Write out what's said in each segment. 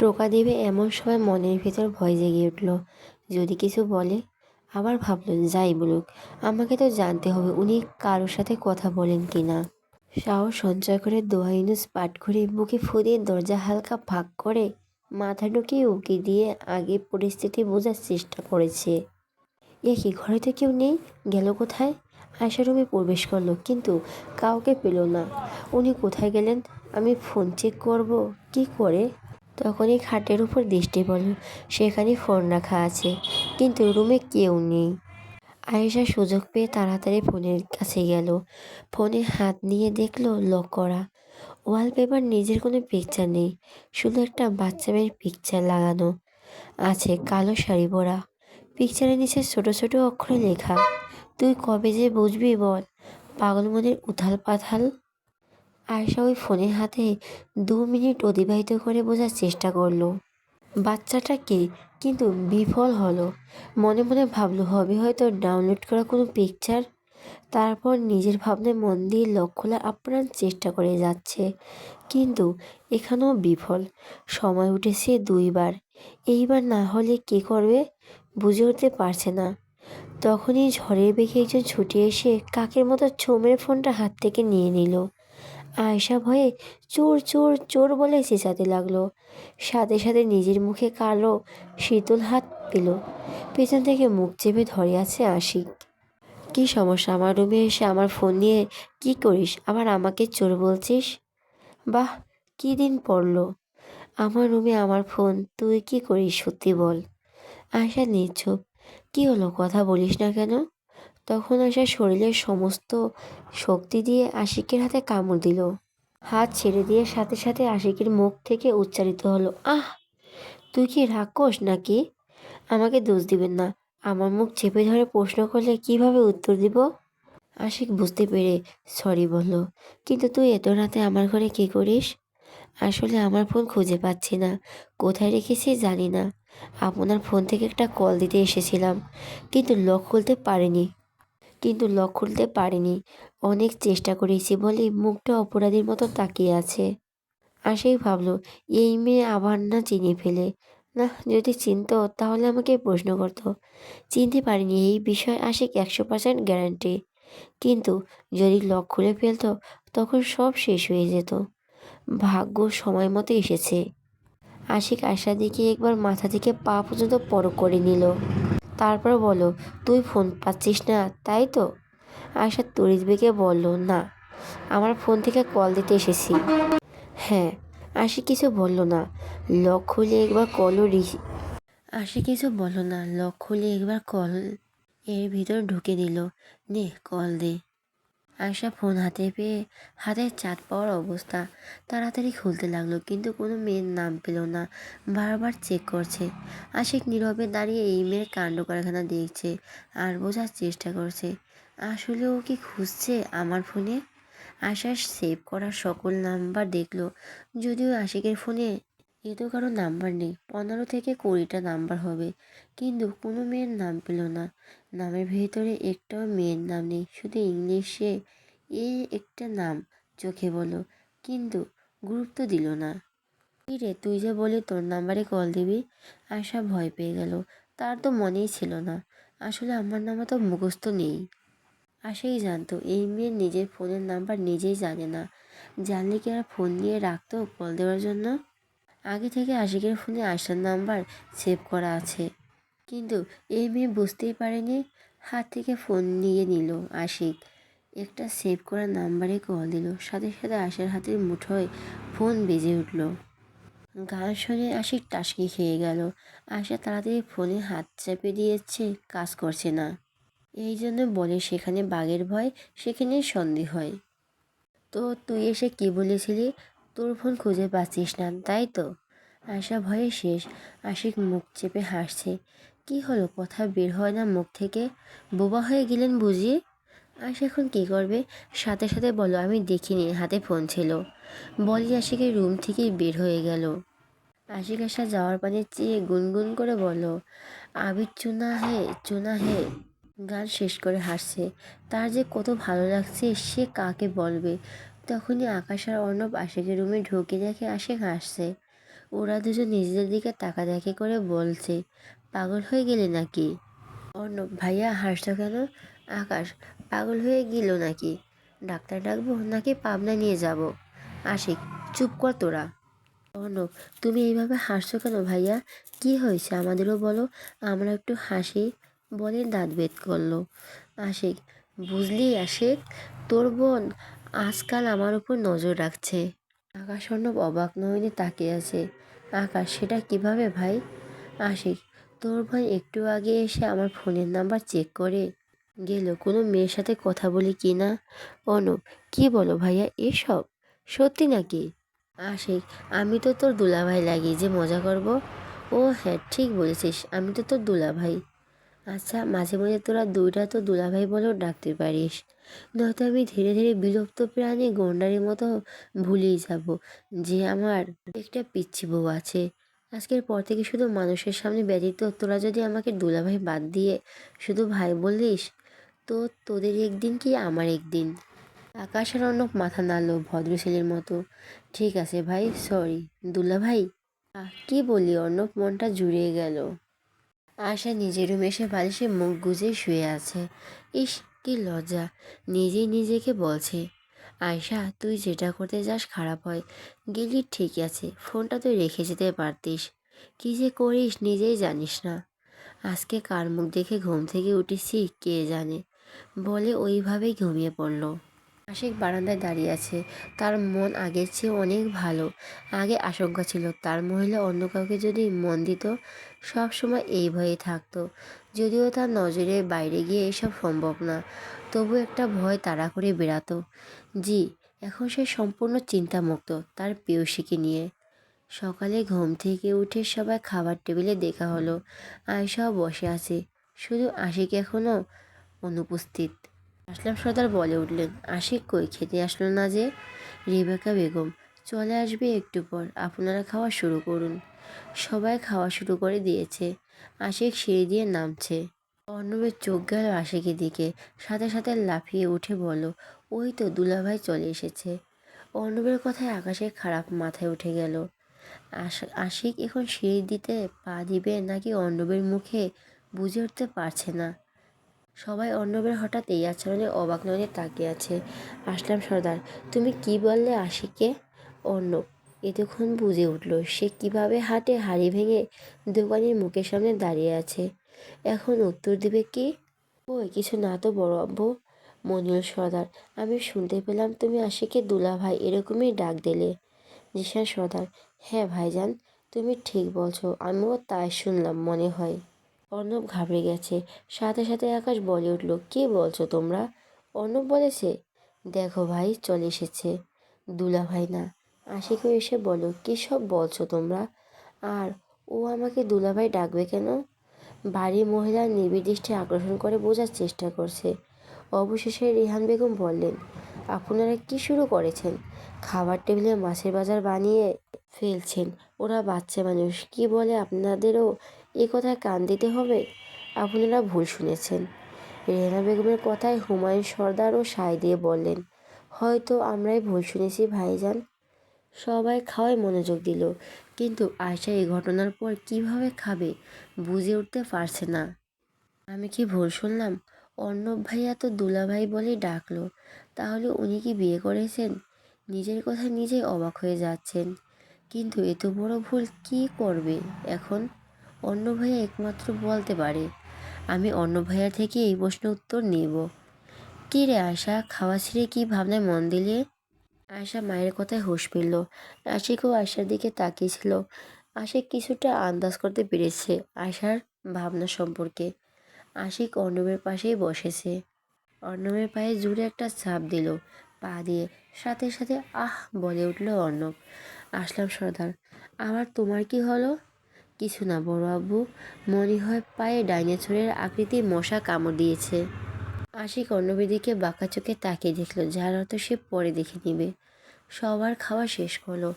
টোকা দেবে এমন সময় মনের ভেতর ভয় জেগে উঠল। যদি কিছু বলে। আবার ভাবল যাই বলুক, আমাকে তো জানতে হবে উনি কারোর সাথে কথা বলেন কি না। সাহস সঞ্চয় করে দোয়া ইউনুস পাঠ করে বুকে ফু দিয়ে দরজা হালকা ফাঁক করে মাথা ঢুকিয়ে উকি দিয়ে আগে পরিস্থিতি বোঝার চেষ্টা করেছে। এ কি, ঘরে তো কেউ নেই, গেল কোথায়? আয়শা রুমে প্রবেশ করলো কিন্তু কাউকে পেল না। উনি কোথায় গেলেন? আমি ফোন চেক করব কি করে? তখনই খাটের উপর দৃষ্টি পড়ল, সেখানে ফোন রাখা আছে কিন্তু রুমে কেউ নেই। আয়েশা সুযোগ পেয়ে তাড়াতাড়ি ফোনের কাছে গেল। ফোনে হাত নিয়ে দেখলো লক করা। ওয়ালপেপার নিজের কোনো পিকচার নেই, শুধু একটা বাচ্চা মেয়ের পিকচার লাগানো আছে, কালো শাড়ি পরা। পিকচারের নিচে ছোট ছোট অক্ষরে লেখা, তুই কবে যে বুঝবি বল, পাগল মনের উথাল পাথাল। আয়েশা ওই ফোনের হাতে 2 মিনিট অতিবাহিত করে বোঝার চেষ্টা করলো বাচ্চাটা কে, কিন্তু বিফল হলো। মনে মনে ভাবলো হবে হয়তো ডাউনলোড করা কোনো পিকচার। তারপর নিজের ভাবনায় মন দিয়ে লক খোলার আপ্রাণ চেষ্টা করে যাচ্ছে, কিন্তু এখানেও বিফল। সময় উঠেছে 2বার, এইবার না হলে কে করবে বুঝে উঠতে পারছে না। তখনই ঝড়ের বেগে একজন ছুটে এসে কাকের মতো ছোঁ মেরে ফোনটা হাত থেকে নিয়ে নিল। আয়েশা ভয়ে চোর চোর চোর বলে চেঁচাতে লাগলো। সাথে সাথে নিজের মুখে কালো শীতল হাত পেল। পেছন থেকে মুখ চেপে ধরে আছে আশিক। কি সমস্যা, আমার রুমে এসে আমার ফোন নিয়ে কি করিস, আবার আমাকে চোর বলছিস? বাহ, কি দিন পড়লো। আমার রুমে আমার ফোন, তুই কি করিস সত্যি বল। আয়শা নিশ্চুপ। কি হলো, কথা বলিস না কেন? তখন আয়শা শরীরের সমস্ত শক্তি দিয়ে আশিকের হাতে কামড় দিল। হাত ছেড়ে দিয়ে সাথে সাথে আশিকের মুখ থেকে উচ্চারিত হলো, আহ! তুই কি রাক্ষস নাকি? আমাকে দোষ দিবেন না, আমার মুখ চেপে ধরে প্রশ্ন করলে কিভাবে উত্তর দিব? আশিক বুঝতে পেরে সরি বলল, কিন্তু তুই এত রাতে আমার ঘরে কি করিস? আসলে আমার ফোন খুঁজে পাচ্ছি না, কোথায় রেখেছি জানি না। আপনার ফোন থেকে একটা কল দিতে এসেছিলাম, কিন্তু লক খুলতে পারিনি। অনেক চেষ্টা করেছি বলে মুখটা অপরাধীর মতো তাকিয়ে আছে। আশিক ভাবলো, এই মেয়ে আবার না চিনে ফেলে। না, যদি চিনতো তাহলে আমাকে প্রশ্ন করতো। চিনতে পারিনি এই বিষয়ে আশিক 100% গ্যারান্টি। কিন্তু যদি লক খুলে ফেলতো তখন সব শেষ হয়ে যেত। ভাগ্য সময় মতো এসেছে। আশিক আয়শার দিকে একবার মাথা থেকে পা পর্যন্ত পরখ করে নিল। তারপর বলল, তুই ফোন পাচ্ছিস না তাই তো? আয়শা তড়িৎ বেগে বলল, না, আমার ফোন থেকে কল দিতে এসেছি। হ্যাঁ। আশিক কিছু বলল না, লক খুলে একবার কলও আশিক কিছু বলল না, লক খুলে একবার কল এর ভিতর ঢুকে দিল। নে কল দে। আয়শা ফোন হাতে পেয়ে হাতের চাঁদ পাওয়ার অবস্থা, তাড়াতাড়ি খুলতে লাগলো কিন্তু কোনো মেয়ের নাম পেল না। বারবার চেক করছে। আশিক নীরবে দাঁড়িয়ে এই মেয়ের কাণ্ড কারখানা দেখছে আর বোঝার চেষ্টা করছে, আসলে ও কি খুঁজছে আমার ফোনে। আশার সেভ করা সকল নাম্বার দেখলো, যদিও আশিকের ফোনে এ তো কারো নাম্বার নেই, 15 থেকে 20টা নাম্বার হবে, কিন্তু কোনো মেয়ের নাম পেল না। নামের ভেতরে একটাও মেয়ের নাম নেই, শুধু ইংলিশে একটা নাম চোখে বলল, কিন্তু গুরুত্ব দিল না। কি রে, তুই যে বলি তোর নাম্বারে কল দিবি। আশা ভয় পেয়ে গেল, তার তো মনেই ছিল না। আসলে আমার নাম্বার তো মুখস্থ নেই। আশাই জানতো এই মেয়ের নিজের ফোনের নাম্বার নিজেই জানে না, জানলে কি আর ফোন নিয়ে রাখতো কল দেওয়ার জন্য। আগে থেকে আশিকের ফোনে আয়শার নাম্বার সেভ করা আছে, কিন্তু এই মেয়ে বুঝতেই পারেনি। হাত থেকে ফোন নিয়ে নিল আশিক, একটা সেভ করা নাম্বারে কল দিল। সাথে সাথে আয়শার হাতের মুঠোয় ফোন বেজে উঠল। গান শুনে আশিক টাসকি খেয়ে গেল। আয়শা তাড়াতাড়ি ফোনে হাত চেপে দিয়েছে, কাজ করছে না। এই জন্য বলে সেখানে বাঘের ভয় সেখানেই সন্দেহ হয়। তো তুই এসে কি বলেছিলি, তোর ফোন খুঁজে পাচ্ছিস না তাই তো? আয়শা ভয়ে শেষ। আশিক মুখ চেপে হাসছে। কি হলো, কথা বের হয় না মুখ থেকে? বোবা হয়ে গেলেন বুঝি? আয়শা এখন কী করবে? সাথে সাথে বলো, আমি দেখিনি, হাতে ফোন ছিল। বলি আশিকের রুম থেকেই বের হয়ে গেল। আশিক আশা যাওয়ার পানে চেয়ে গুনগুন করে বলল, আবির চুনা হে। গান শেষ করে হাসছে। তার যে কত ভালো লাগছে সে কাকে বলবে। তখনই আকাশ আর অর্ণব আশিকের রুমে ঢুকে দেখে আশিক হাসছে। ওরা দুজন নিজেদের দিকে তাকাতাকি করে বলছে, পাগল হয়ে গেলে নাকি? অর্ণব, ভাইয়া হাসছো কেন? আকাশ, পাগল হয়ে গেল নাকি? ডাক্তার ডাকবো নাকি পাবনা নিয়ে যাব? আশিক, চুপ কর তোরা। অর্ণব, তুমি এইভাবে হাসছো কেন ভাইয়া? কি হয়েছে আমাদেরও বলো, আমরা একটু হাসি। বলে দাঁত বের করলো। আশিক, বুঝলি আশিক, তোর বোন আজকাল আমার উপর নজর রাখছে। আকাশ অর্ণব অবাক নয়নে তাকিয়ে আছে। আকাশ, সেটা কিভাবে ভাই? আশিক, তোর ভাই একটু আগে এসে আমার ফোনের নাম্বার চেক করে গেল কোনো মেয়ের সাথে কথা বলি কি না। অর্ণব, কি বলো ভাইয়া এসব? সত্যি নাকি? আশিক, আমি তো তোর দুলাভাই লাগি যে মজা করব? ও হ্যাঁ, ঠিক বলেছিস, আমি তো তোর দুলাভাই। আচ্ছা, মাঝে মাঝে তোরা দুইটা তো দুলাভাই বলেও ডাকতে পারিস, নয়তো আমি ধীরে ধীরে বিলুপ্ত প্রাণী গন্ডারের মতো ভুলেই যাব যে আমার একটা পিচ্ছি বউ আছে। আজকের পর থেকে শুধু মানুষের সামনে ব্যতীত তোরা যদি আমাকে দুলাভাই বাদ দিয়ে শুধু ভাই বলিস, তো তোদের একদিন কি আমার একদিন। আকাশ আর অর্ণব মাথা নাড়ল ভদ্র ছেলের মতো। ঠিক আছে ভাই, সরি দুলাভাই। কি বলি অর্ণব, মনটা জুড়িয়ে গেল। আশা নিজের রুমে এসে বালিশে মুখ গুজে শুয়ে আছে। ইস, কি লজ্জা, নিজেই নিজেকে বলছে। আয়শা, তুই যেটা করতে যাস খারাপ হয়। গেলি ঠিক আছে, ফোনটা তুই রেখে যেতে পারতিস। কি যে করিস নিজেই জানিস না। আজকে কার মুখ দেখে ঘুম থেকে উঠেছি কে জানে। বলে ওইভাবেই ঘুমিয়ে পড়ল। আশিক বারান্দায় দাঁড়িয়ে আছে। তার মন আগের চেয়ে অনেক ভালো। আগে আশঙ্কা ছিল তার মহিলা অন্য কাউকে যদি মন দিত, সব সময় এই ভয়ে থাকতো। যদিও তার নজরের বাইরে গিয়ে এসব সম্ভব না, তবু একটা ভয় তাড়া করে বেড়াতো। জি, এখন সে সম্পূর্ণ চিন্তামুক্ত তার প্রেয়সীকে নিয়ে। সকালে ঘুম থেকে উঠে সবাই খাবার টেবিলে দেখা হলো। আয়েশাও বসে আছে, শুধু আশিক এখনও অনুপস্থিত। আসলাম সর্দার বলে উঠলেন, আশিক কই, খেতে আসলো না যে? রেবেকা বেগম, চলে আসবে একটু পর, আপনারা খাওয়া শুরু করুন। সবাই খাওয়া শুরু করে দিয়েছে। আশিক সিঁড়ি দিয়ে নামছে। অর্ণবের চোখ গেল আশিকের দিকে, সাথে সাথে লাফিয়ে উঠে বলল, ওই তো দুলাভাই চলে এসেছে। অর্ণবের কথায় আকাশের খারাপ মাথায় উঠে গেল। আশিক এখন সিঁড়ি দিতে পা দিবে নাকি অর্ণবের মুখে বুঝে উঠতে পারছে না। সবাই অর্ণবের হঠাৎ এই আচরণে অবাক নয়নে তাকিয়ে আছে। আসলাম সর্দার, তুমি কি বললে আশিককে? অর্ণব এতক্ষণ বুঝে উঠল সে কিভাবে হাটে হাড়ি ভেঙে দোকানের মুখের সামনে দাঁড়িয়ে আছে। এখন উত্তর দিবে কি? ওই কিছু না তো বড় আব্বু। মনিউল সর্দার, আমি শুনতে পেলাম তুমি আশিককে দুলা ভাই এরকমই ডাক দিলে। জিশান সর্দার, হ্যাঁ ভাইজান, তুমি ঠিক বলছো, আমিও তাই শুনলাম মনে হয়। অর্ণব ঘাবড়ে গেছে। সাথে সাথে আকাশ বলে উঠল, কে বলছো তোমরা? অর্ণব বলেছে, দেখো ভাই চলে এসেছে। দুলাভাই না, আশিকও এসে বলো, কী সব বলছো তোমরা? আর ও আমাকে দুলাভাই ডাকবে কেন? বাড়ির মহিলা নিবিড় দৃষ্টি আকর্ষণ করে বোঝার চেষ্টা করছে। অবশেষে রিহান বেগম বললেন, আপনারা কি শুরু করেছেন? খাবার টেবিলে মাছের বাজার বানিয়ে ফেলছেন। ওরা বাচ্চা মানুষ, কি বলে আপনাদেরও এ কথায় কান দিতে হবে? আপনারা ভুল শুনেছেন। রেহানা বেগমের কথায় হুমায়ুন সর্দারও সায় দিয়ে বললেন, হয়তো আমরাই ভুল শুনেছি ভাইজান। সবাই খাওয়ায় মনোযোগ দিল, কিন্তু আয়শা এই ঘটনার পর কিভাবে খাবে বুঝে উঠতে পারছে না। আমি কি ভুল শুনলাম? অর্ণব ভাইয়া তো দুলাভাই বলেই ডাকলো, তাহলে উনি কি বিয়ে করেছেন? নিজের কথা নিজেই অবাক হয়ে যাচ্ছেন। কিন্তু এত বড় ভুল কি করবে এখন? অর্ণব ভাইয়া একমাত্র বলতে পারে। আমি অর্ণব ভাইয়ার থেকে এই প্রশ্ন উত্তর নেব। কী রে আয়শা, খাওয়া ছেড়ে কি ভাবনায় মন দিলে? আয়শা মায়ের কথায় হুঁশ ফিরল। আশিকও আয়শার দিকে তাকিয়েছিল। আশিক কিছুটা আন্দাজ করতে পেরেছে আয়শার ভাবনা সম্পর্কে। আশিক অর্ণবের পাশেই বসেছে। অর্ণবের পায়ে জোরে একটা চাপ দিল পা দিয়ে। সাথে সাথে আহ বলে উঠল অর্ণব। আসলাম সর্দার, আবার তোমার কি হলো? কিছু না বড় আব্বু, মনে হয় পায়ে ডাইনোসরের আকৃতির মশা কামড় দিয়েছে। আশিক অর্ণবের দিকে বাঁকা চোখে তাকিয়ে দেখলো, যার অর্থ সে পরে দেখে নিবে। সবার খাওয়া শেষ করলো।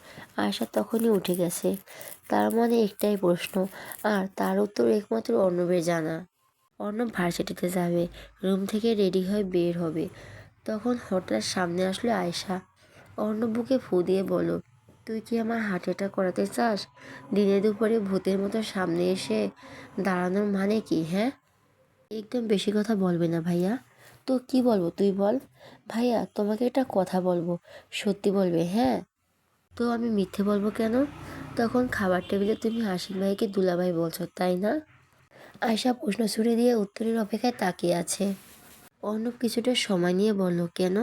আয়শা তখনই উঠে গেছে। তার মনে একটাই প্রশ্ন, আর তার উত্তর একমাত্র অর্ণবের জানা। অর্ণব ভার্সিটিতে যাবে, রুম থেকে রেডি হয়ে বের হবে। তখন হঠাৎ সামনে আসলো আয়শা। অর্ণব বুকে ফু দিয়ে বলল, তুই কি আমার হার্ট অ্যাটাক করাতে চাস? দিনে দুপুরে ভূতের মতো সামনে এসে দাঁড়ানোর মানে কি, হ্যাঁ? একদম বেশি কথা বলবে না ভাইয়া। তো কি বলবো তুই বল। ভাইয়া তোমাকে একটা কথা বলবো, সত্যি বলবে, হ্যাঁ? তো আমি মিথ্যে বলবো কেন? তখন খাবার টেবিলে তুমি আশিক ভাইকে দুলাভাই বলছো, তাই না? আয়শা প্রশ্ন ছুড়ে দিয়ে উত্তরের অপেক্ষায় তাকিয়ে আছে। অর্ণব কিছুটা সময় নিয়ে বলল, কেন?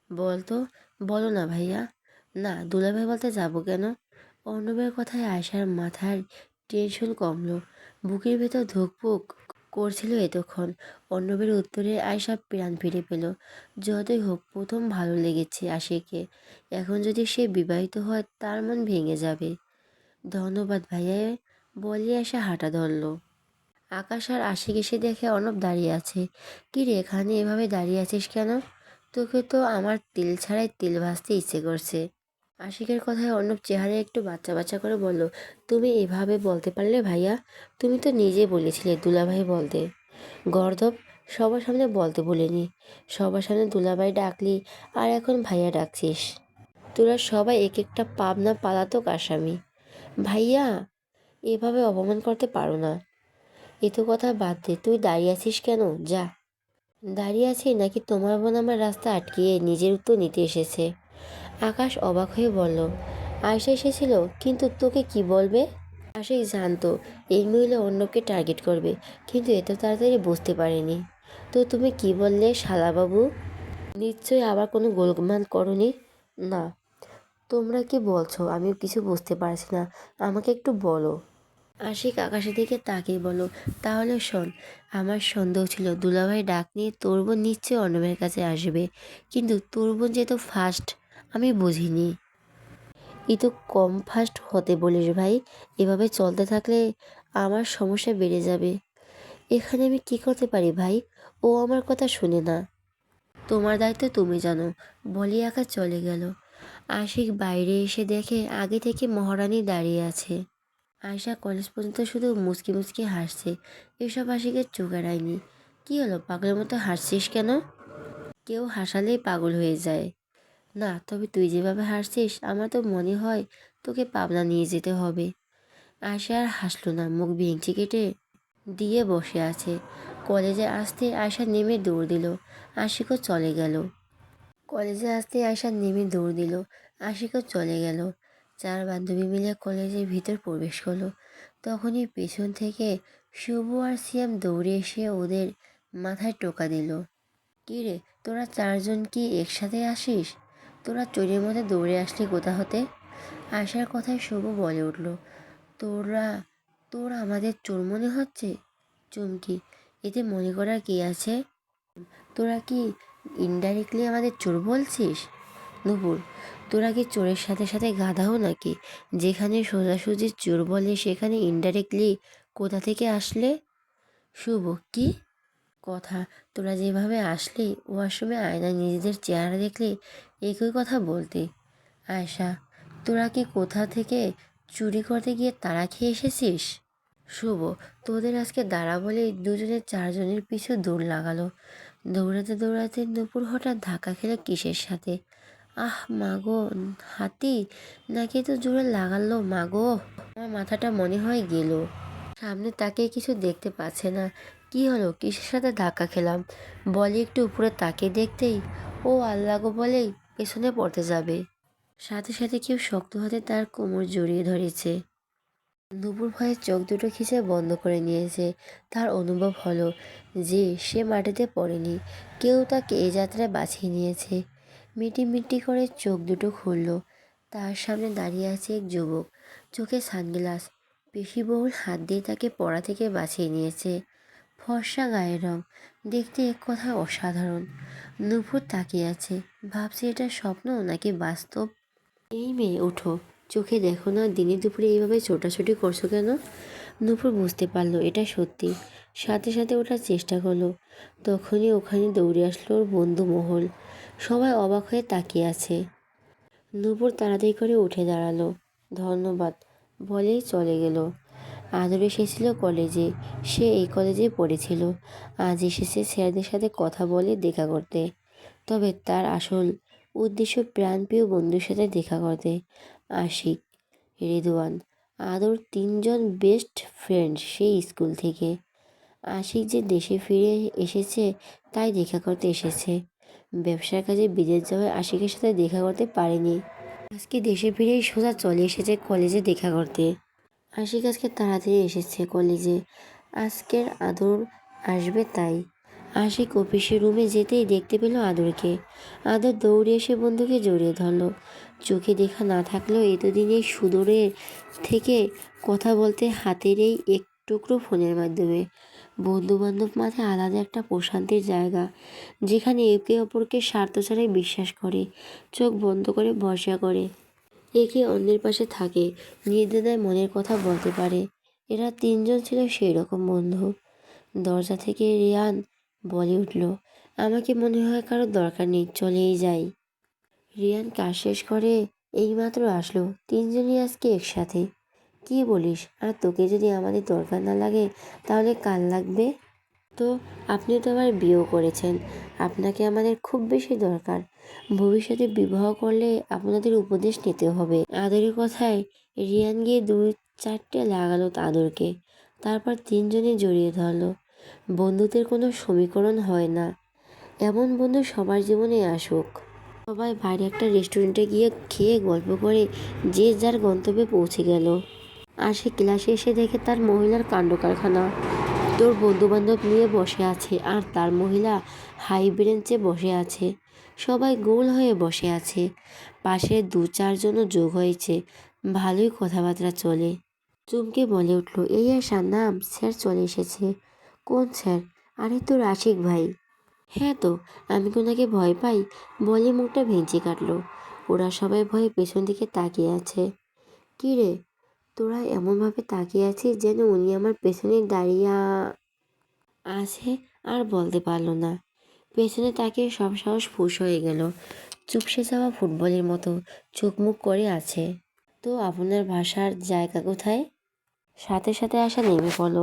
বলতো। বলো না ভাইয়া। না, দুলাভাই বলতে যাবো কেন? অর্ণবের কথায় আয়শার মাথার টেনশন কমলো। বুকের ভেতর ধুকপুক করছিল এতক্ষণ। অর্ণবের উত্তরে আয়শা প্রাণ ফিরে পেল। যতই হোক প্রথম ভালো লেগেছে আশিককে, এখন যদি সে বিবাহিত হয় তার মন ভেঙে যাবে। ধন্যবাদ ভাইয়া, বলিয়ে আয়শা হাঁটা ধরল। আকাশ আর আশিক এসে দেখে অর্ণব দাঁড়িয়ে আছে। কি রে, এখানে এভাবে দাঁড়িয়ে আছিস কেন? তোকে তো আমার তেল ছাড়াই তেল ভাজতে ইচ্ছে করছে। আশিকের কথায় অর্ণব চেহারা একটু বাচ্চা বাচ্চা করে বলল, তুমি এভাবে বলতে পারলে ভাইয়া? তুমি তো নিজে বলেছিলে দুলাভাই বলতে। গর্দব, সবার সামনে বলতে বলিনি। সবার সামনে দুলাভাই ডাকলি আর এখন ভাইয়া ডাকছিস। তোরা সবাই এক একটা পাবনা পালাতক আসামি। ভাইয়া, এভাবে অপমান করতে পারো না। এ তো কথা বাদ দে, তুই দাঁড়িয়ে আছিস কেন? যা। দাঁড়িয়ে আছি নাকি তোমার বোন আমার রাস্তা আটকিয়ে নিজের উত্তর নিতে এসেছে? আকাশ অবাক হয়ে বলল, আয়শা এসেছিল, কিন্তু তোকে কি বলবে? আশিক জানতো এই মহিলা অন্যকে টার্গেট করবে, কিন্তু এত তাড়াতাড়ি বুঝতে পারেনি। তো তুমি কি বললে শালাবাবু? নিশ্চয়ই আবার কোনো গোলমাল করনি? না। তোমরা কি বলছো আমি কিছু বুঝতে পারছি না, আমাকে একটু বলো। আশিক আকাশের দিকে তাকিয়ে বলল, তাহলে শোন, আমার সন্দেহ ছিল দুলাভাই ডাক নিয়ে তোর বোন নিশ্চয়ই অর্ণবের কাছে আসবে, কিন্তু তোর বোন যেহেতু ফার্স্ট, আমি বুঝিনি। এ তো কম ফাস্ট হতে বলিস ভাই। এভাবে চলতে থাকলে আমার সমস্যা বেড়ে যাবে। এখানে আমি কি করতে পারি ভাই? ও আমার কথা শুনে না। তোমার দায়িত্ব তুমি জানো, বলি আকাশ চলে গেল। আশিক বাইরে এসে দেখে আগে থেকে মহারানী দাঁড়িয়ে আছে। আয়শা কলেজ পর্যন্ত শুধু মুচকি মুচকি হাসছে। এসব আশিকের চোখ এড়ায়নি। কি হলো, পাগলের মতো হাসছিস কেন? কেউ হাসালেই পাগল হয়ে যায়। না, তবে তুই যেভাবে হাসছিস আমার তো মনে হয় তোকে পাবনা নিয়ে যেতে হবে। আয়শা আর হাসলো না, মুখ ভেঙচি কেটে দিয়ে বসে আছে। কলেজে আসতে আয়শা নেমে দৌড় দিল। আশিকও চলে গেল। কলেজে আসতে আয়শা নেমে দৌড় দিল। আশিকও চলে গেল। চার বান্ধবী মিলে কলেজের ভিতর প্রবেশ করলো। তখনই পেছন থেকে শুভ আর সিয়াম দৌড়ে এসে ওদের মাথায় টোকা দিল। কী রে, তোরা চারজন কি একসাথে আসিস? তোরা চোরের মধ্যে দৌড়ে আসলি কোথা হতে? আশার কথায় শুভ বলে উঠল, তোরা তোর আমাদের চোর মনে হচ্ছে? চুমকি, এতে মনে করার কি আছে? তোরা কি ইনডাইরেক্টলি আমাদের চোর বলছিস? নুপুর, তোরা কি চোরের সাথে সাথে গাধাও নাকি? যেখানে সোজাসুজি চোর বলে সেখানে ইনডাইরেক্টলি কোথা থেকে আসলে? শুভ, কি কথা? তোরা যেভাবে আসলি ওয়াশরুমে আয়নায় নিজেদের চেহারা দেখলে একই কথা বলতে। আয়শা, তোরা কি কোথা থেকে চুরি করতে গিয়ে তাড়া খেয়ে এসেছিস? শুভ, তোদের আজকে দাঁড়া বলেই দুজনে চারজনের পিছু দৌড় লাগালো। দৌড়াতে দৌড়াতে নুপুর হঠাৎ ধাক্কা খেলো কিসের সাথে। আহ মাগো, হাতি নাকি তো জোরে লাগালো মাগো। আমার মাথাটা মনে হয় গেল। সামনে তাকে কিছু দেখতে পাচ্ছে না। কি হলো, কিসের সাথে ধাক্কা খেলাম? বলে একটু উপরে তাকিয়ে দেখতেই ও আল্লাহ গো বলেই পেছনে পড়তে যাবে। সাথে সাথে কেউ শক্ত হাতে তার কোমর জড়িয়ে ধরেছে। নুপুর ভয়ে চোখ দুটো খিঁচে বন্ধ করে নিয়েছে। তার অনুভব হলো যে সে মাটিতে পড়েনি, কেউ তাকে এ যাত্রায় বাঁচিয়ে নিয়েছে। মিটি মিটি করে চোখ দুটো খুলল। তার সামনে দাঁড়িয়ে আছে এক যুবক, চোখে সানগ্লাস, পেশিবহুল হাত দিয়ে তাকে পড়া থেকে বাঁচিয়ে নিয়েছে। ফর্সা গায়ের রং, দেখতে এক কথা অসাধারণ। নুপুর তাকিয়ে আছে, ভাবছে এটা স্বপ্ন নাকি বাস্তব। এই মেয়ে ওঠো, চোখে দেখো না দিনে দুপুরে এইভাবে ছোটাছুটি করছো কেন? নূপুর বুঝতে পারলো এটা সত্যি। সাথে সাথে ওঠার চেষ্টা করলো। তখনই ওখানে দৌড়ে আসলো ওর বন্ধু মহল। সবাই অবাক হয়ে তাকিয়ে আছে। নূপুর তাড়াতাড়ি করে উঠে দাঁড়ালো। ধন্যবাদ বলেই চলে গেল। আদর এসেছিল কলেজে, সে এই কলেজে পড়েছিল। আজ এসেছে স্যারদের সাথে কথা বলে দেখা করতে। তবে তার আসল উদ্দেশ্য প্রাণপ্রিয় বন্ধুর সাথে দেখা করতে। আশিক, রেদওয়ান, আদর তিনজন বেস্ট ফ্রেন্ড সেই স্কুল থেকে। আশিক যে দেশে ফিরে এসেছে তাই দেখা করতে এসেছে। ব্যবসার কাজে বিদেশ যাওয়ায় আশিকের সাথে দেখা করতে পারেনি। আজকে দেশে ফিরেই সোজা চলে এসেছে কলেজে দেখা করতে। আশিক আজকে তাড়াতাড়ি এসেছে কলেজে, আজকের আদর আসবে তাই। আশিক অফিসের রুমে যেতেই দেখতে পেল আদরকে। আদর দৌড়ে এসে বন্ধুকে জড়িয়ে ধরল। চোখে দেখা না থাকলেও এতদিনে সুদূরের থেকে কথা বলতে হাতের এই এক টুকরো ফোনের মাধ্যমে। বন্ধু বান্ধব মাঝে আলাদা একটা প্রশান্তির জায়গা, যেখানে একে অপরকে স্বার্থ ছাড়াই বিশ্বাস করে, চোখ বন্ধ করে ভরসা করে, একে অন্যের পাশে থাকে, নির্দ্বিধায় মনের কথা বলতে পারে। এরা তিনজন ছিল সেই রকম বন্ধু। দরজা থেকে রিয়ান বলে উঠল, আমাকে মনে হয় কারোর দরকার নেই, চলেই যাই। রিয়ান কাজ শেষ করে এইমাত্র আসলো, তিনজনই আজকে একসাথে। কি বলিস? আর তোকে যদি আমাদের দরকার না লাগে তাহলে কার লাগবে? তো আপনি তো আবার বিয়েও করেছেন, আপনাকে আমাদের খুব বেশি দরকার। ভবিষ্যতে বিবাহ করলে আপনাদের উপদেশ নিতে হবে। আদরের কথায় রিয়ান গিয়ে 2-4টে লাগালো আদরকে, তারপর তিনজনে জড়িয়ে ধরলো। বন্ধুদের কোনো সমীকরণ হয় না, এমন বন্ধু সবার জীবনে আসুক। সবাই বাইরে একটা রেস্টুরেন্টে গিয়ে খেয়ে গল্প করে যে যার গন্তব্যে পৌঁছে গেল। আর সে ক্লাসে এসে দেখে তার মহিলার কাণ্ড কারখানা। তোর বন্ধুবান্ধব নিয়ে বসে আছে আর তার মহিলা হাই বেঞ্চে বসে আছে। সবাই গোল হয়ে বসে আছে, পাশে 2-4জনও যোগ হয়েছে। ভালোই কথাবার্তা চলে। চুমকে বলে উঠল, এই আশা নাম, স্যার চলে এসেছে। কোন স্যার? আরে তোর আশিক ভাই। হ্যাঁ তো, আমি কোনাকে ভয় পাই? বলে মুখটা ভেঙচি কাটলো। ওরা সবাই ভয়ে পেছন দিকে তাকিয়ে আছে। কি রে, তোরা এমনভাবে তাকিয়ে আছিস যেন উনি আমার পেছনে দাঁড়িয়ে আছে। আর বলতে পারল না। পেছনে তাকিয়ে সব সাহস ফুঁস হয়ে গেল। চুপসে যাওয়া ফুটবলের মতো চোখ মুখ করে আছে। তো আপনার ভাষার জায়গা কোথায়? সাথে সাথে আশা নেমে পড়ল।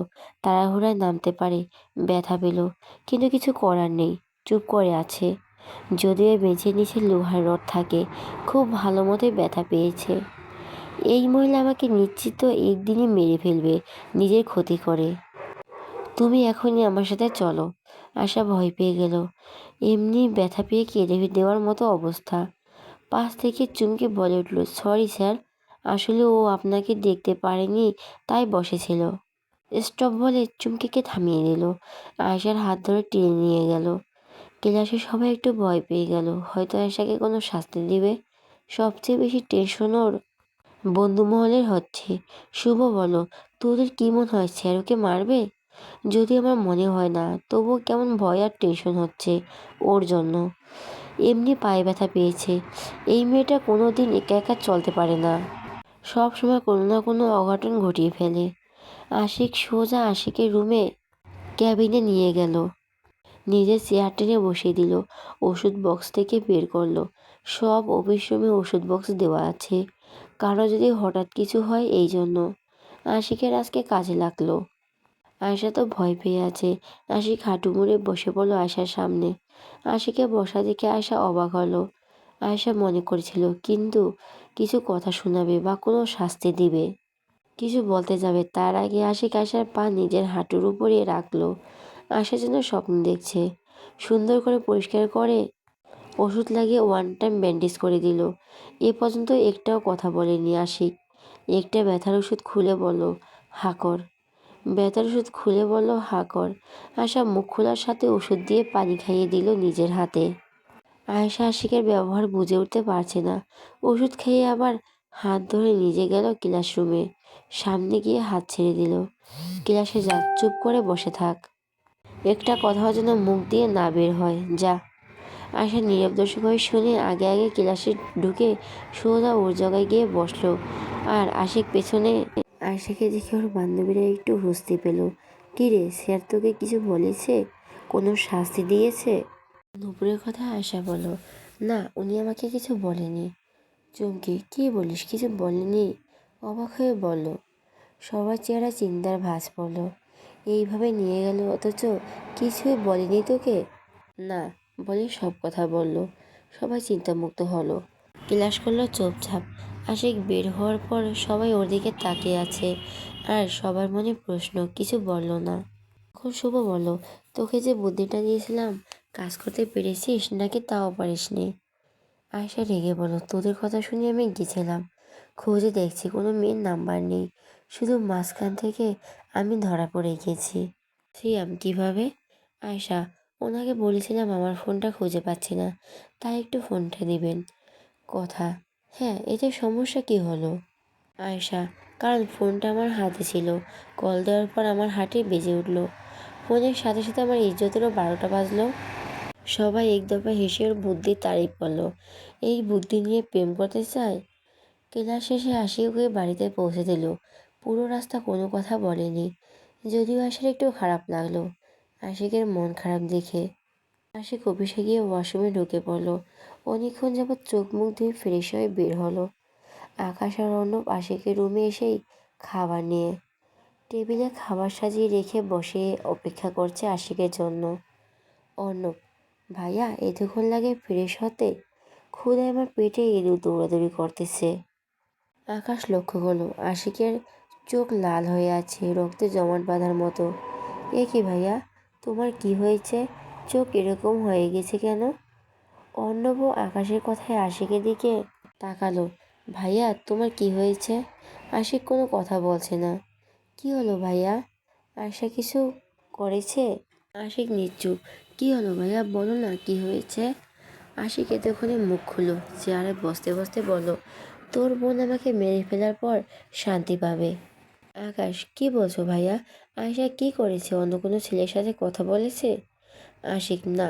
তাড়াহুড়ায় নামতে পারে, ব্যথা পেল, কিন্তু কিছু করার নেই, চুপ করে আছে। যদিও বেঁচের নিচে লোহার রড থাকে, খুব ভালো মতোই ব্যথা পেয়েছে। এই মহিলা আমাকে নিশ্চিত একদিনই মেরে ফেলবে, নিজের ক্ষতি করে। তুমি এখনই আমার সাথে চলো। আশা ভয় পেয়ে গেল। এমনি ব্যথা পেয়ে কেঁদে দেওয়ার মতো অবস্থা। পাশ থেকে চুমকি বলে উঠল, সরি স্যার, আসলে ও আপনাকে দেখতে পারেনি তাই বসেছিল। স্টপ বলে চুমকিকে থামিয়ে দিল। আয়শার হাত ধরে টেনে নিয়ে গেল। ক্লাসে সবাই একটু ভয় পেয়ে গেল, হয়তো আয়শাকে কোনো শাস্তি দিবে। সবচেয়ে বেশি টেনশন ওর বন্ধু মহলের হচ্ছে। শুভ, বলো, তোদের কি মনে হয় স্যার ওকে মারবে? যদি আমার মনে হয় না, তবুও কেমন ভয় আর টেনশন হচ্ছে ওর জন্য। এমনি পায়ে ব্যথা পেয়েছে। এই মেয়েটা কোনো দিন একা একা চলতে পারে না, সব সময় কোনো না কোনো অঘটন ঘটিয়ে ফেলে। আশিক সোজা আশিকের রুমে ক্যাবিনে নিয়ে গেল, নিজের চেয়ার টেনে বসিয়ে দিল। ওষুধ বক্স থেকে বের করলো। সব অফিস রুমে ওষুধ বক্স দেওয়া আছে, কারো যদি হঠাৎ কিছু হয় এই জন্য। আশিকের আজকে কাজে লাগলো। আয়শা তো ভয় পেয়ে আছে। আশিক হাঁটু মুড়ে বসে পড়লো আয়শার সামনে। আশিকে বসা দেখে আয়শা অবাক হলো। আয়শা মনে করেছিল কিন্তু কিছু কথা শোনাবে বা কোনো শাস্তি দিবে, কিছু বলতে যাবে, তার আগে আশিক আয়শার পা নিজের হাঁটুর উপরে রাখলো। আয়শা যেন স্বপ্ন দেখছে। সুন্দর করে পরিষ্কার করে ওষুধ লাগিয়ে ওয়ান টাইম ব্যান্ডেজ করে দিল। এ পর্যন্ত একটাও কথা বলেনি আশিক। একটা ব্যথার ওষুধ খুলে বলল, হাকর। ব্যথার ওষুধ খুলে বলল, হাকর। আয়শা মুখ খোলার সাথে ওষুধ দিয়ে পানি খাইয়ে দিল নিজের হাতে। আয়েশা আশিকের ব্যবহার বুঝে উঠতে পারছে না। ওষুধ খেয়ে আবার হাত ধরে নিজে গেল ক্লাসরুমে। সামনে গিয়ে হাত ছেড়ে দিল। ক্লাসে যা, চুপ করে বসে থাক, একটা কথাও যেন মুখ দিয়ে না বের হয়, যা। আয়শা নীরব দর্শক হয়ে শুনে আগে আগে ক্লাসে ঢুকে সোজা ওর জায়গায় গিয়ে বসলো। আর আশিক পেছনে। আয়শাকে দেখে ওর বান্ধবীরা একটু হস্তি পেল। কী রে, স্যার তোকে কিছু বলেছে? কোনো শাস্তি দিয়েছে? নুপুরের কথা আয়শা বলো, না, উনি আমাকে কিছু বলেনি। চমকে, কি বলিস, কিছু বলেনি? অবাক হয়ে বলল। সবার চেহারা চিন্তার ভাঁজ পড়ল। এইভাবে নিয়ে গেল অথচ কিছুই বলেনি তোকে? না, বলে সব কথা বলল। সবাই চিন্তামুক্ত হলো। ক্লাস করলো চুপচাপ। আশিক বের হওয়ার পর সবাই ওর দিকে তাকিয়ে আছে, আর সবার মনে প্রশ্ন, কিছু বলল না। এখন শুভ বলল, তোকে যে বুদ্ধিটা দিয়েছিলাম কাজ করতে পেরেছিস নাকি তাও পারিসনি? আয়শা রেগে বলল, তোদের কথা শুনে আমি গেছিলাম, খুঁজে দেখছি কোনো মেয়ের নাম্বার নেই, শুধু মাঝখান থেকে আমি ধরা পড়ে গেছি। সিয়াম, কিভাবে? আয়শা, ওনাকে বলেছিলাম আমার ফোনটা খুঁজে পাচ্ছি না, তাই একটু ফোনটা দিবেন। কথা, হ্যাঁ, এতে সমস্যা কি হলো? আয়শা, কারণ ফোনটা আমার হাতে ছিল, কল দেওয়ার পর আমার হাতে বেজে উঠল, ফোনের সাথে সাথে আমার ইজ্জতেরও 12টা বাজলো। সবাই এক দফা হেসে ওর বুদ্ধির তারিফ করলো। এই বুদ্ধি নিয়ে প্রেম করতে চায়? ক্লাস শেষে আশিক ওকে বাড়িতে পৌঁছে দিল। পুরো রাস্তা কোনো কথা বলেনি, যদিও আশির একটু খারাপ লাগলো আশিকের মন খারাপ দেখে। আশিক অফিসে গিয়ে ওয়াশরুমে ঢুকে পড়লো। অনেকক্ষণ যাবৎ চোখ মুখ ধুয়ে ফ্রেশ হয়ে বের হলো। আকাশ আর অর্ণব আশিকের রুমে এসেই খাবার নিয়ে টেবিলে খাবার সাজিয়ে রেখে বসে অপেক্ষা করছে আশিকের জন্য। অর্ণব, ভাইয়া এতক্ষণ লাগে ফ্রেশ হতে? ক্ষুধায় আমার পেটে ইঁদুর দৌড়াদৌড়ি করতেছে। আকাশ লক্ষ্য করলো আশিকের চোখ লাল হয়ে আছে, রক্তে জমাট বাঁধার মতো। এ কি ভাইয়া, তোমার কি হয়েছে? চোখ এরকম হয়ে গেছে কেন? অর্ণব আকাশের কথায় আশিকের দিকে তাকালো। ভাইয়া তোমার কি হয়েছে? আশিক কোনো কথা বলছে না। কি হলো ভাইয়া? আয়শা কিছু করেছে? আশিক নিশ্চুপ। কি হলো ভাইয়া, বলো না কি হয়েছে? আশিক এতক্ষণে মুখ খুলল, চেয়ারে বসতে বসতে বলল, তোর বোন আমাকে মেরে ফেলার পর শান্তি পাবে। আকাশ, কি বলছো ভাইয়া? আয়শা কি করেছে? অন্য কোনো ছেলের সাথে কথা বলেছে? আশিক, না,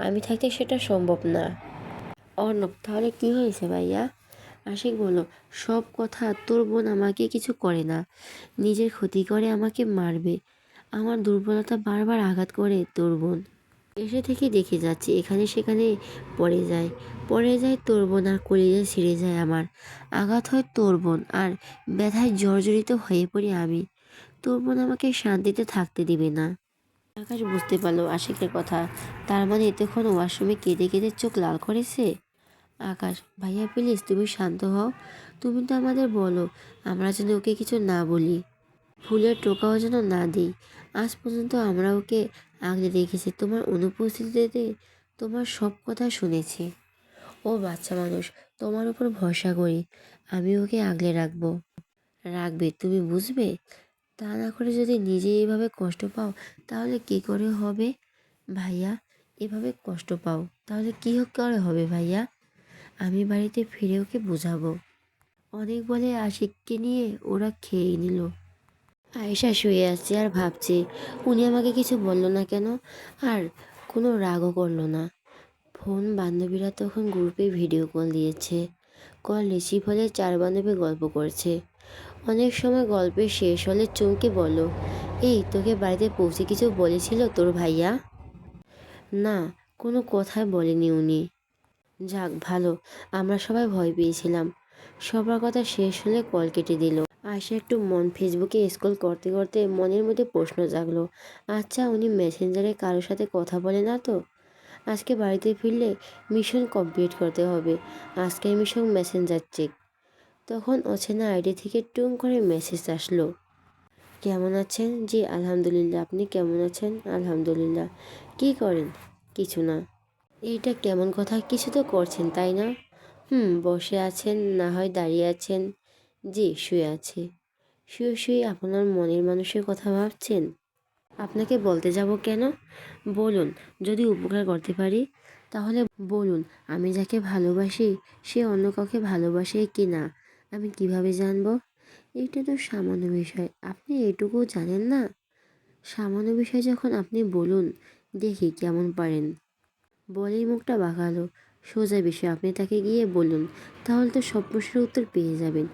আমি থাকতে সেটা সম্ভব না। অর্ণব, তাহলে কি হয়েছে ভাইয়া? আশিক বলল, সব কথা, তোর বোন আমাকে কিছু করে না, নিজের ক্ষতি করে আমাকে মারবে। আমার দুর্বলতা বারবার আঘাত করে তোর বোন। এসে থেকে দেখে যাচ্ছি এখানে সেখানে পড়ে যায় তোর বোন, আর কলিজা ছিঁড়ে যায় আমার। আঘাত হয় তোর বোন, আর ব্যথায় জর্জরিত হয়ে পড়ি আমি। তোর বোন আমাকে শান্তিতে থাকতে দিবে না। আকাশ বুঝতে পারলো আশিকের কথা, তার মানে এতক্ষণ ওয়াশরুমে কেঁদে কেঁদে চোখ লাল করেছে। আকাশ, ভাইয়া প্লিজ তুমি শান্ত হও, তুমি তো আমাদের বলো আমরা যেন ওকে কিছু না বলি, ফুলের টোকাও যেন না দিই। আজ পর্যন্ত আমরা ওকে আগলে রেখেছি, তোমার অনুপস্থিতিতে তোমার সব কথা শুনেছি। ও বাচ্চা মানুষ, তোমার উপর ভরসা করি, আমি ওকে আগলে রাখবো। রাখবে, তুমি বুঝবে। তা না করে যদি নিজে এভাবে কষ্ট পাও তাহলে কি করে হবে ভাইয়া? এভাবে কষ্ট পাও তাহলে কি করে হবে ভাইয়া? আমি বাড়িতে ফিরে ওকে বোঝাবো। অনেক বলে আশিককে নিয়ে ওরা খেয়ে নিল। আয়েশা শুয়ে আছে আর ভাবছে, উনি আমাকে কিছু বললো না কেন, আর কোনো রাগও করলো না। ফোন বান্ধবীরা তখন গ্রুপে ভিডিও কল দিয়েছে। কল রিসিভ হলে 4 বান্ধবী গল্প করছে। অনেক সময় গল্পের শেষ হলে চমকে বলল, এই তোকে বাড়িতে পৌঁছে কিছু বলেছিল তোর ভাইয়া? না, কোনো কথাই বলেনি উনি। যাক ভালো, আমরা সবাই ভয় পেয়েছিলাম। সবার কথা শেষ হলে কল কেটে দিল। আয়শা একটু ফেসবুকে স্ক্রল করতে করতে মনের মধ্যে প্রশ্ন জাগলো, আচ্ছা উনি মেসেঞ্জারে কারোর সাথে কথা বলে না তো? আজকে বাড়িতে ফিরলে মিশন কমপ্লিট করতে হবে। আজকের মিশন মেসেঞ্জার চেক। তখন অচেনা আইডি থেকে টুং করে মেসেজ আসলো, কেমন আছেন? জি আলহামদুলিল্লাহ, আপনি কেমন আছেন? আলহামদুলিল্লাহ। কি করেন? কিছু না। এইটা কেমন কথা, কিছু তো করছেন তাই না? বসে আছেন, না হয় দাঁড়িয়ে আছেন? জি শুয়ে আছি। শুয়ে শুয়ে আপনার মনের মানুষের কথা ভাবছেন? আপনাকে বলতে যাব কেন? বলুন, যদি উপকার করতে পারি। তাহলে বলুন, আমি যাকে ভালোবাসি সে অন্য কাউকে ভালোবাসে কি না আমি কিভাবে জানবো? এইটা তো সামান্য বিষয়, আপনি এটুকু জানেন না? সামান্য বিষয় যখন, আপনি বলুন, দেখি কেমন পারেন। বলেই মুখটা বাঁকালো। সোজা বিষয়, আপনি তাকে গিয়ে বলুন, তাহলে তো সব প্রশ্নের উত্তর পেয়ে যাবেন।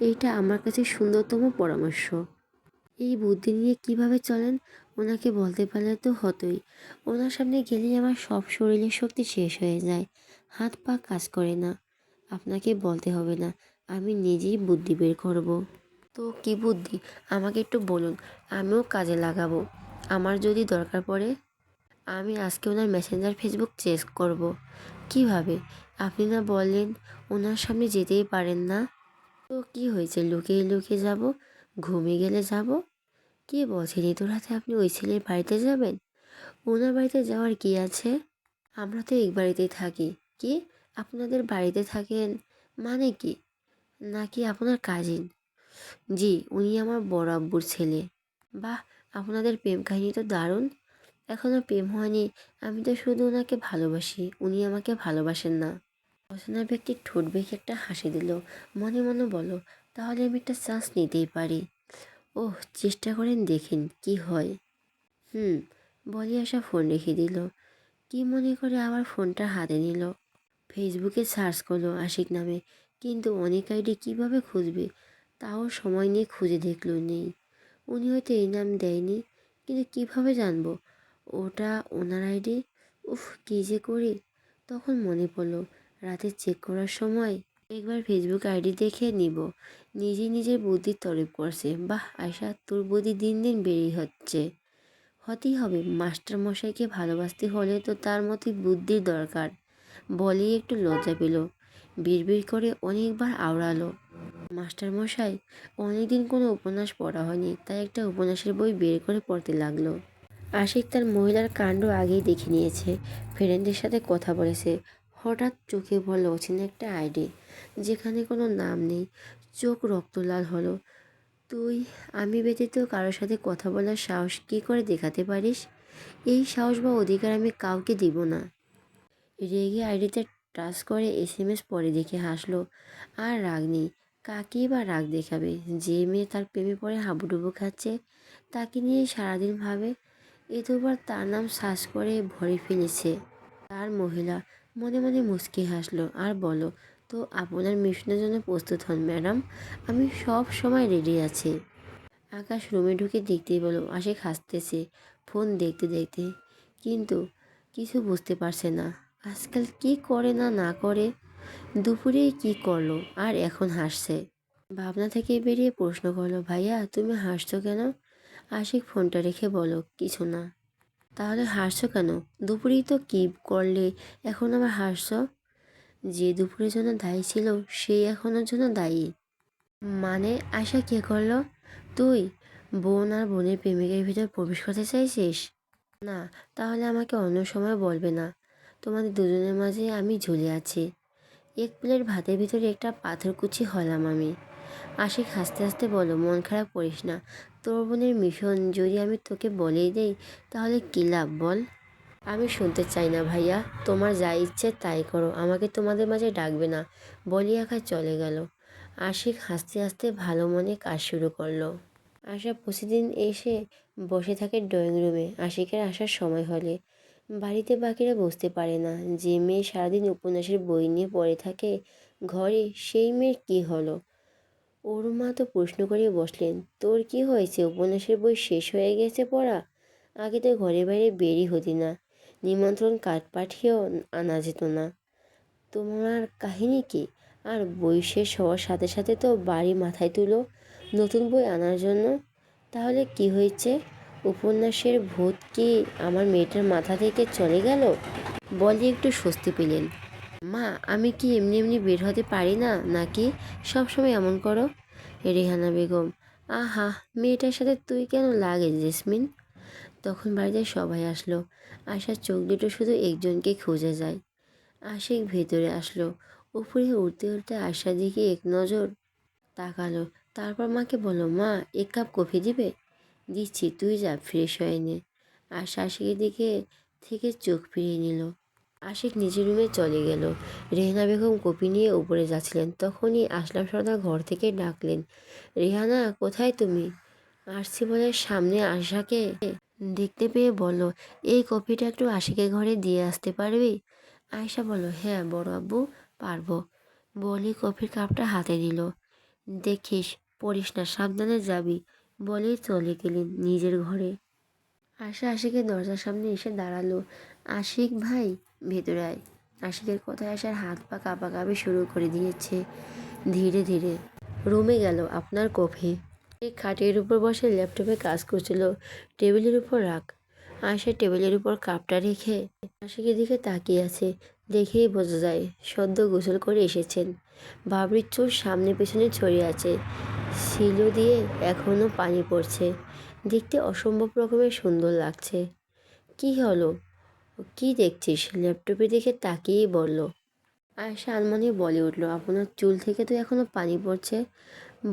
এইটা আমার কাছে সুন্দরতম পরামর্শ। এই বুদ্ধি নিয়ে কিভাবে চলেন? ওনাকে বলতে পারলে তো হতোই। ওনার সামনে গেলেই আমার সব শরীরের শক্তি শেষ হয়ে যায়, হাত পা কাজ করে না। আপনাকে বলতে হবে না, আমি নিজেই বুদ্ধি বের করব। তো কি বুদ্ধি আমাকে একটু বলুন, আমিও কাজে লাগাবো। আমার যদি দরকার পড়ে, আমি আজকে ওনার মেসেঞ্জার ফেসবুক চেক করব। কিভাবে? আপনি না বললেন ওনার সামনে যেতেই পারেন না? তো কি হয়েছে, লুকিয়ে লুকিয়ে যাব? ঘুমিয়ে গেলে যাব? কে বলছেন এত রাতে আপনি ওই ছেলের বাড়িতে যাবেন? ওনার বাড়িতে যাওয়ার কি আছে? আমরা তো এক বাড়িতেই থাকি। কি? আপনাদের বাড়িতে থাকেন মানে কি? নাকি আপনার কাজিন? জি, উনি আমার বড় আব্বুর ছেলে। বাহ! আপনাদের প্রেম কাহিনী তো দারুণ। এখনও প্রেম হয়নি, আমি তো শুধু ওনাকে ভালোবাসি, উনি আমাকে ভালোবাসেন না। অচেনা ব্যক্তি ঠোঁট বেঁকে একটা হাসি দিল। মনে মনে বলো, তাহলে আমি একটা চান্স নিতেই পারি। ওহ, চেষ্টা করেন দেখেন কি হয়। হুম, বলি আশা ফোন রেখে দিল। কি মনে করে আবার ফোনটা হাতে নিল। ফেসবুকে সার্চ করলো আশিক নামে, কিন্তু অনেক আইডি কীভাবে খুঁজবে, তাও সময় নিয়ে খুঁজে দেখলো নেই। উনি হয়তো এই নাম দেয়নি, কিন্তু কিভাবে জানবো ওটা ওনার আইডি? উফ, কী যে করি। তখন মনে পড়লো রাতে চেক করার সময় একবার ফেসবুক আইডি দেখে নিব। নিজের বুদ্ধির তরফ করছে। বাহ আয়শা, তোর বুদ্ধি দিন দিন বেড়েই হচ্ছে। হতেই হবে, মাস্টার মশাইকে ভালোবাসতে হলে তো তার মতোই বুদ্ধির দরকার। বলেই একটু লজ্জা পেল। বিড়বিড় করে অনেকবার আওড়ালো, মাস্টার মশাই। অনেকদিন কোনো উপন্যাস পড়া হয়নি, তাই একটা উপন্যাসের বই বের করে পড়তে লাগলো। আশিক তার মহিলার কাণ্ড আগেই দেখে নিয়েছে, ফ্রেন্ডের সাথে কথা বলেছে। হঠাৎ চোখে পড়ল অচেনা একটা আইডি, যেখানে কোনো নাম নেই। চোখ রক্তলাল হলো। তুই আমি ব্যতীত কারোর সাথে কথা বলার সাহস কী করে দেখাতে পারিস? এই সাহস বা অধিকার আমি কাউকে দিব না। রেগে আইডিতে টাচ করে এসএমএস পরে দেখে হাসলো। আর রাগ নেই, কাকেই বা রাগ দেখাবে? যে মেয়ে তার প্রেমে পড়ে হাবুডুবু খাচ্ছে, তাকে নিয়ে সারাদিন ভাবে। এতবার তার নাম সার্চ করে ভরে ফেলেছে তার মহিলা। মনে মনে মুচকি হাসলো আর বলো, তো আপনার মিশনের জন্য প্রস্তুত হন ম্যাডাম, আমি সব সময় রেডি আছি। আকাশ রুমে ঢুকে দেখতেই বলো আশিক হাসতেছে ফোন দেখতে দেখতে, কিন্তু কিছু বুঝতে পারছে না। আজকাল কি করে না না করে, দুপুরে কি করলো আর এখন হাসছে। ভাবনা থেকে বেরিয়ে প্রশ্ন করলো, ভাইয়া তুমি হাসছো কেন? আশিক ফোনটা রেখে বলো, কিছু না। তাহলে হাসছো কেন? দুপুরেই তো কি করলে, এখন আবার হাসছো? যে দুপুরের জন্য দায়ী ছিল সেই এখনোর জন্য দায়ী। মানে আশা কে করলো? তুই বোন আর বোনের প্রেমিকের ভিতর প্রবেশ করতে চাইছিস? না, তাহলে আমাকে অন্য সময় বলবে না। তোমাদের দুজনের মাঝে আমি ঝুলে আছি। এক প্লেট ভাতের ভিতরে একটা পাথরকুচি হলাম আমি। আশিক হাসতে হাসতে বলো, মন খারাপ করিস না। তোর বোনের মিশন যদি আমি তোকে বলেই দেই, তাহলে কী লাভ বল? আমি শুনতে চাই না ভাইয়া, তোমার যা ইচ্ছে তাই করো, আমাকে তোমাদের মাঝে ডাকবে না। বলি আকাশ চলে গেল। আশিক হাসতে হাসতে ভালো মনে কাজ শুরু করলো। আশা প্রতিদিন এসে বসে থাকে ড্রয়িং রুমে আশিকের আসার সময় হলে। বাড়িতে বাকিরা বুঝতে পারে না যে মেয়ে সারাদিন উপন্যাসের বই নিয়ে পড়ে থাকে ঘরে, সেই মেয়ের কী হলো। ওর মা তো প্রশ্ন করে বসলেন, তোর কি হয়েছে, উপন্যাসের বই শেষ হয়ে গেছে পড়া? আগে তো ঘরে বাইরে বেরই হতি না, নিমন্ত্রণ কার্ড পাঠিয়েও আনা যেত না। তোমার কাহিনী কি? আর বই শেষ হওয়ার সাথে সাথে তো বাড়ি মাথায় তুলো নতুন বই আনার জন্য। তাহলে কি হয়েছে? উপন্যাসের ভূত কি আমার মেয়েটার মাথা থেকে চলে গেল? বলে একটু স্বস্তি পেলেন। মা, আমি কি এমনি এমনি বের হতে পারি না নাকি সবসময় এমন করো? রেহানা বেগম, আহা, মেয়েটার সাথে তুই কেন লাগে জেসমিন? তখন বাড়িতে সবাই আসলো। আশার চোখ দুটো শুধু একজনকে খুঁজে যায়। আশিক ভেতরে আসলো। উপরে উঠতে উঠতে আশার দিকে এক নজর তাকালো। তারপর মাকে বলল, মা, এক কাপ কফি দিবে? দিচ্ছি, তুই যা ফ্রেশ হয়ে নে। আশা আশিকের দিকে থেকে চোখ ফিরিয়ে নিল। আশিক নিজের রুমে চলে গেল। রেহানা বেগম কফি নিয়ে উপরে যাচ্ছিলেন, তখনই আসলাম সর্দার ঘর থেকে ডাকলেন, রেহানা কোথায় তুমি? আসছি বলে সামনে আশাকে দেখতে পেয়ে বলল, এই কফিটা একটু আশিকের ঘরে দিয়ে আসতে পারবি? আয়শা বলল, হ্যাঁ বড় আব্বু, পারবো। বলি কফির কাপটা হাতে দিল। দেখিস, পড়িস না, সাবধানে যাবি। বলেই চলে গেলেন নিজের ঘরে। আশা আশিকের দরজার সামনে এসে দাঁড়ালো। আশিক ভাই, ভেতরে আয়। আশিকের কথায় আশার হাত পা কাঁপাকাঁপি শুরু করে দিয়েছে। ধীরে ধীরে রুমে গেল। আপনার কফি। এই খাটের উপর বসে ল্যাপটপে কাজ করছিল। টেবিলের উপর রাখ। আশা টেবিলের উপর কাপটা রেখে আশিকের দিকে তাকিয়ে আছে। দেখেই বোঝা যায় সদ্য গোসল করে এসেছেন। বাবরির চোখ সামনে পেছনে ছড়িয়ে আছে, সিলো দিয়ে এখনও পানি পড়ছে। দেখতে অসম্ভব রকমের সুন্দর লাগছে। কি হলো, কি দেখছিস? ল্যাপটপের দিকে তাকিয়েই বলল। আয়েশা আনমনে বলে উঠল, আপনার চুল থেকে তো এখনো পানি পড়ছে।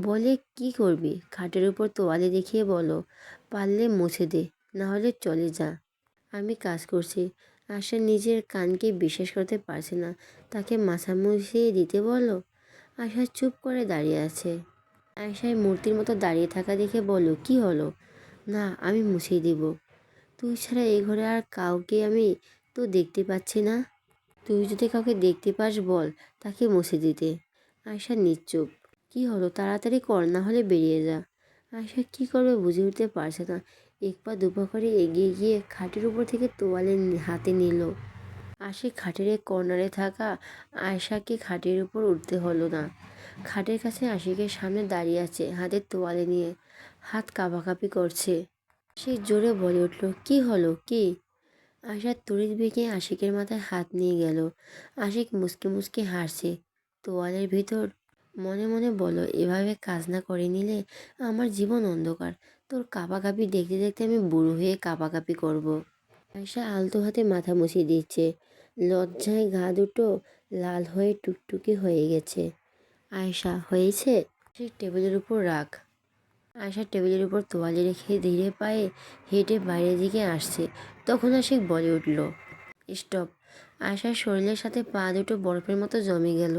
বলে কি করবি? খাটের উপর তোয়ালে দেখিয়ে বলো, পারলে মুছে দে, না হলে চলে যা, আমি কাজ করছি। আশা নিজের কানকে বিশ্বাস করতে পারছে না। তাকে মাথা মুছিয়ে দিতে বলো। আশা চুপ করে দাঁড়িয়ে আছে। আয়েশায় মূর্তির মতো দাঁড়িয়ে থাকা দেখে বলল, কি হলো? না, আমি মুছিয়ে দিব। তুই ছাড়া এই ঘরে আর কাউকে আমি তো দেখতে পাচ্ছি না। তুই যদি কাউকে দেখতে পাস বল তাকে মুছে দিতে। আয়েশা নিশ্চুপ। কি হলো, তাড়াতাড়ি কর, না হলে বেরিয়ে যা। আয়েশা কি করবে বুঝে উঠতে পারছে না। এক পা দুপা করে এগিয়ে গিয়ে খাটের উপর থেকে তোয়ালে হাতে নিল। আশিক খাটের এক কর্নারে থাকা আয়েশাকে খাটের উপর উঠতে হলো না। খাটের কাছে আশিকের সামনে দাঁড়িয়ে আছে, হাতে তোয়ালে নিয়ে, হাত কাঁপাকাঁপি করছে। সে জোরে বলে উঠল, কি হলো, কি? আশা তড়িৎ বেগে আশিকের মাথায় হাত নিয়ে গেল। আশিক মুচকে মুচকে হাসছে তোয়ালের ভিতর। মনে মনে বলো, এভাবে কাজ না করে নিলে আমার জীবন অন্ধকার। তোর কাঁপাকাঁপি দেখতে দেখতে আমি বুড়ো হয়ে কাঁপাকাঁপি করব। আয়শা আলতো হাতে মাথা মুছিয়ে দিচ্ছে। লজ্জায় গা দুটো লাল হয়ে টুকটুকি হয়ে গেছে। আয়শা, হয়েছে? সে টেবিলের উপর রাখ। আয়শা টেবিলের উপর তোয়ালে রেখে ধীরে পায়ে হেঁটে বাইরের দিকে আসছে। তখন আশিক বলে উঠল, স্টপ। আয়শার শরীরের সাথে পা দুটো বরফের মতো জমে গেল।